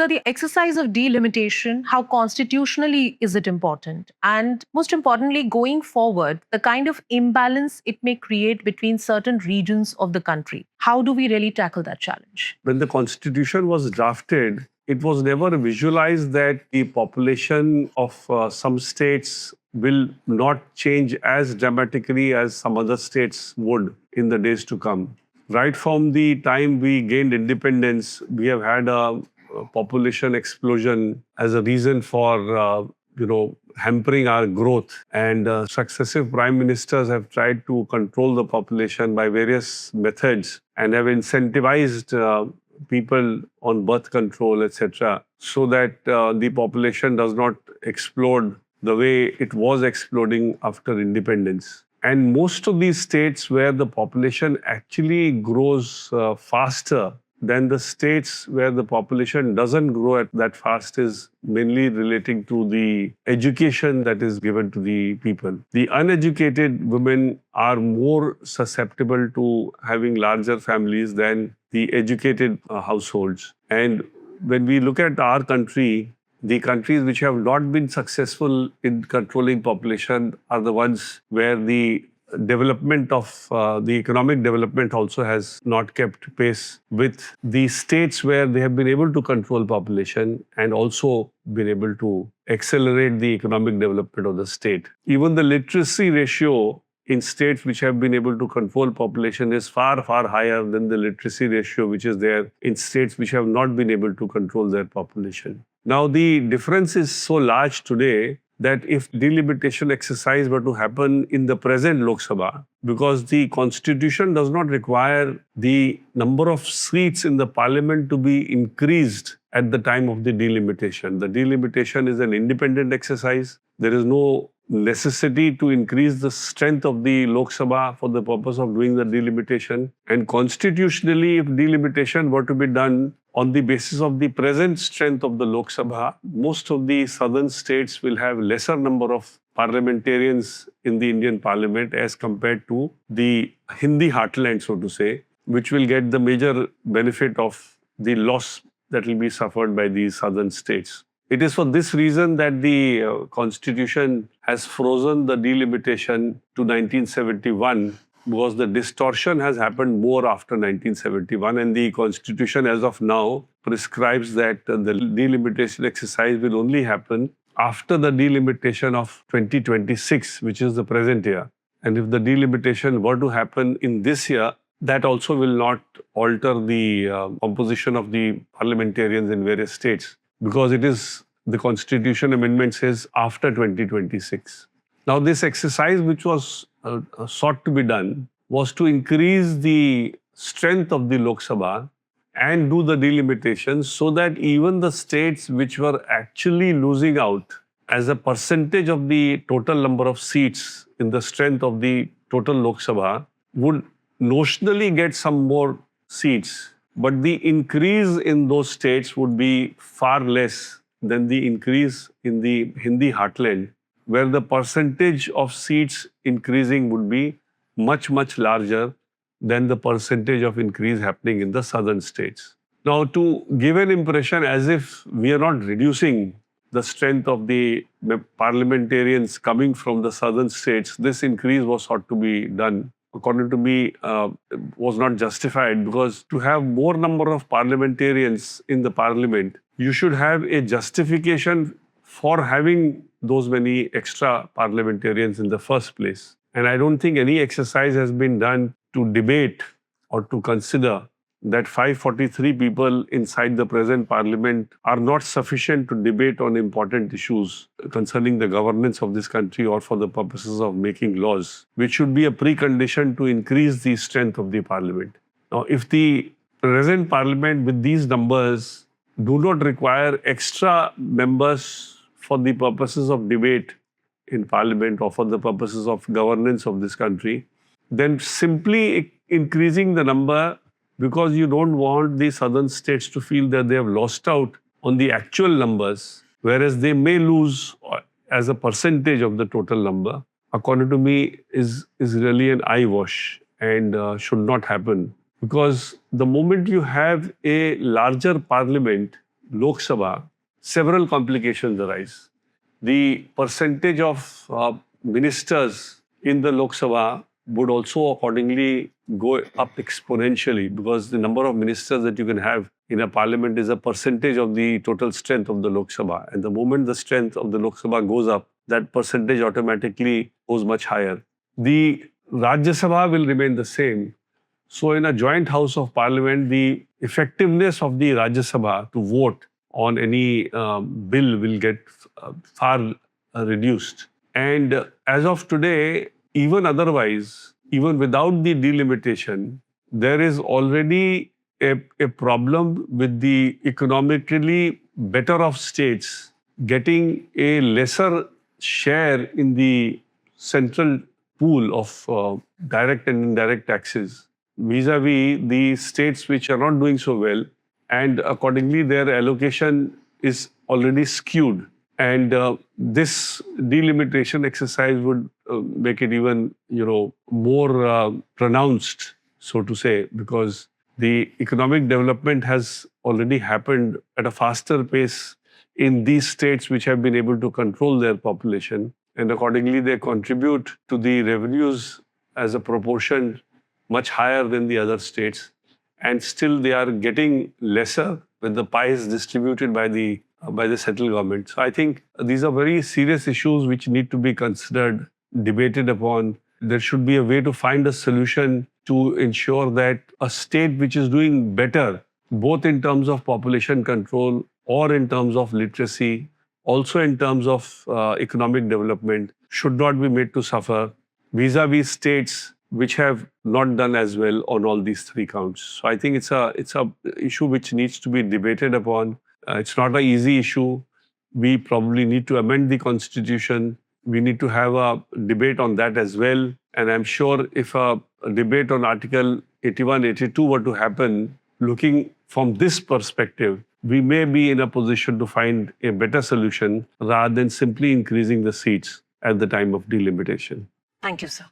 So the exercise of delimitation, how constitutionally is it important? And most importantly, going forward, the kind of imbalance it may create between certain regions of the country. How do we really tackle that challenge? When the constitution was drafted, it was never visualized that the population of some states will not change as dramatically as some other states would in the days to come. Right from the time we gained independence, we have had a population explosion as a reason for hampering our growth. And successive prime ministers have tried to control the population by various methods and have incentivized people on birth control, etc., so that the population does not explode the way it was exploding after independence. And most of these states where the population actually grows faster than the states where the population doesn't grow at that fast is mainly relating to the education that is given to the people. The uneducated women are more susceptible to having larger families than the educated households. And when we look at our country, the countries which have not been successful in controlling population are the ones where the development of the economic development also has not kept pace with the states where they have been able to control population and also been able to accelerate the economic development of the state. Even the literacy ratio in states which have been able to control population is far, far higher than the literacy ratio which is there in states which have not been able to control their population. Now, the difference is so large today that if delimitation exercise were to happen in the present Lok Sabha, because the constitution does not require the number of seats in the parliament to be increased at the time of the delimitation. The delimitation is an independent exercise. There is no necessity to increase the strength of the Lok Sabha for the purpose of doing the delimitation. And constitutionally, if delimitation were to be done on the basis of the present strength of the Lok Sabha, most of the southern states will have lesser number of parliamentarians in the Indian parliament as compared to the Hindi heartland, so to say, which will get the major benefit of the loss that will be suffered by these southern states. It is for this reason that the constitution has frozen the delimitation to 1971, because the distortion has happened more after 1971, and the constitution as of now prescribes that the delimitation exercise will only happen after the delimitation of 2026, which is the present year. And if the delimitation were to happen in this year, that also will not alter the composition of the parliamentarians in various states, because it is the constitution amendment says after 2026. Now, this exercise which was sought to be done was to increase the strength of the Lok Sabha and do the delimitation so that even the states which were actually losing out as a percentage of the total number of seats in the strength of the total Lok Sabha would notionally get some more seats, but the increase in those states would be far less than the increase in the Hindi heartland, where the percentage of seats increasing would be much, much larger than the percentage of increase happening in the southern states. Now, to give an impression as if we are not reducing the strength of the parliamentarians coming from the southern states, this increase was sought to be done, according to me, was not justified, because to have more number of parliamentarians in the parliament, you should have a justification for having those many extra parliamentarians in the first place. And I don't think any exercise has been done to debate or to consider that 543 people inside the present parliament are not sufficient to debate on important issues concerning the governance of this country or for the purposes of making laws, which should be a precondition to increase the strength of the parliament. Now, if the present parliament with these numbers do not require extra members for the purposes of debate in parliament or for the purposes of governance of this country, then simply increasing the number because you don't want the southern states to feel that they have lost out on the actual numbers, whereas they may lose as a percentage of the total number, according to me, is really an eyewash and should not happen. Because the moment you have a larger parliament, Lok Sabha, several complications arise. The percentage of ministers in the Lok Sabha would also accordingly go up exponentially, because the number of ministers that you can have in a parliament is a percentage of the total strength of the Lok Sabha. And the moment the strength of the Lok Sabha goes up, that percentage automatically goes much higher. The Rajya Sabha will remain the same. So in a joint house of parliament, the effectiveness of the Rajya Sabha to vote on any bill will get far reduced. And as of today, even otherwise, even without the delimitation, there is already a problem with the economically better off states getting a lesser share in the central pool of direct and indirect taxes vis-a-vis the states which are not doing so well, and accordingly their allocation is already skewed. And this delimitation exercise would make it even, more pronounced, so to say, because the economic development has already happened at a faster pace in these states which have been able to control their population, and accordingly they contribute to the revenues as a proportion much higher than the other states, and still they are getting lesser when the pie is distributed by the central government. So I think these are very serious issues which need to be considered, debated upon. There should be a way to find a solution to ensure that a state which is doing better, both in terms of population control or in terms of literacy, also in terms of economic development, should not be made to suffer vis-a-vis states which have not done as well on all these three counts. So I think it's a issue which needs to be debated upon. It's not an easy issue. We probably need to amend the constitution. We need to have a debate on that as well. And I'm sure if a debate on Article 81, 82 were to happen, looking from this perspective, we may be in a position to find a better solution rather than simply increasing the seats at the time of delimitation. Thank you, sir.